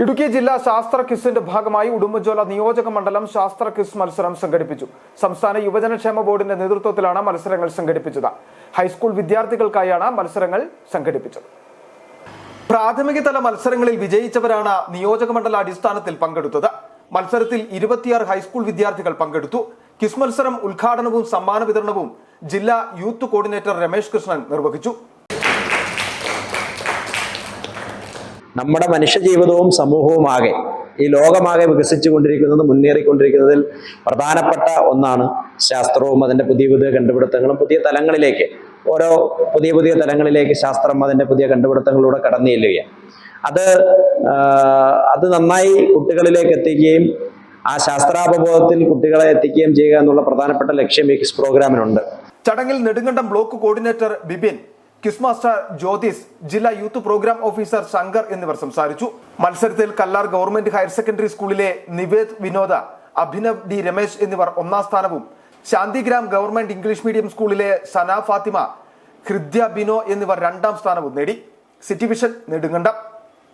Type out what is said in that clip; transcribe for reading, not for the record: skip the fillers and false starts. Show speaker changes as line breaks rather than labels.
ഇടുക്കി ജില്ലാ ശാസ്ത്ര ക്വിസിന്റെ ഭാഗമായി ഉടുമ്പൻചോല നിയോജക മണ്ഡലം ശാസ്ത്ര ക്വിസ് മത്സരം സംഘടിപ്പിച്ചു. സംസ്ഥാന യുവജനക്ഷേമ ബോർഡിന്റെ നേതൃത്വത്തിലാണ് മത്സരങ്ങൾ സംഘടിപ്പിച്ചത്. ഹൈസ്കൂൾ വിദ്യാർത്ഥികൾക്കായാണ് മത്സരങ്ങൾ സംഘടിപ്പിച്ചത്. പ്രാഥമിക തല മത്സരങ്ങളിൽ വിജയിച്ചവരാണ് നിയോജക മണ്ഡല അടിസ്ഥാനത്തിൽ പങ്കെടുത്തത്. മത്സരത്തിൽ 26 ഹൈസ്കൂൾ വിദ്യാർത്ഥികൾ പങ്കെടുത്തു. ക്വിസ് മത്സരം ഉദ്ഘാടനവും സമ്മാന വിതരണവും ജില്ലാ യൂത്ത് കോർഡിനേറ്റർ രമേശ് കൃഷ്ണൻ നിർവഹിച്ചു.
നമ്മുടെ മനുഷ്യജീവിതവും സമൂഹവുമാകെ ഈ ലോകമാകെ വികസിച്ചുകൊണ്ടിരിക്കുന്നത്, മുന്നേറിക്കൊണ്ടിരിക്കുന്നതിൽ പ്രധാനപ്പെട്ട ഒന്നാണ് ശാസ്ത്രവും അതിൻ്റെ പുതിയ പുതിയ കണ്ടുപിടുത്തങ്ങളും. പുതിയ തലങ്ങളിലേക്ക്, ഓരോ പുതിയ തലങ്ങളിലേക്ക് ശാസ്ത്രം അതിൻ്റെ പുതിയ കണ്ടുപിടുത്തങ്ങളിലൂടെ കടന്നു ചെല്ലുകയാണ്. അത് നന്നായി കുട്ടികളിലേക്ക് എത്തിക്കുകയും ആ ശാസ്ത്രാവബോധത്തിൽ കുട്ടികളെ എത്തിക്കുകയും ചെയ്യുക എന്നുള്ള പ്രധാനപ്പെട്ട ലക്ഷ്യം ഈ ക്വിസ് പ്രോഗ്രാമിനുണ്ട്.
ചടങ്ങിൽ Nedumkandam block coordinator Bibin, quiz master Jyothis, ജില്ലാ യൂത്ത് പ്രോഗ്രാം ഓഫീസർ ശങ്കർ എന്നിവർ സംസാരിച്ചു. മത്സരത്തിൽ കല്ലാർ ഗവൺമെന്റ് ഹയർ സെക്കൻഡറി സ്കൂളിലെ നിവേദ് വിനോദ, അഭിനവ് ഡി രമേശ് എന്നിവർ 1ാം സ്ഥാനവും, ശാന്തിഗ്രാം ഗവൺമെന്റ് ഇംഗ്ലീഷ് മീഡിയം സ്കൂളിലെ സന ഫാത്തിമ, ഹൃദ്യ ബിനോ എന്നിവർ 2ാം സ്ഥാനവും നേടി. City vision, Nedumkandam.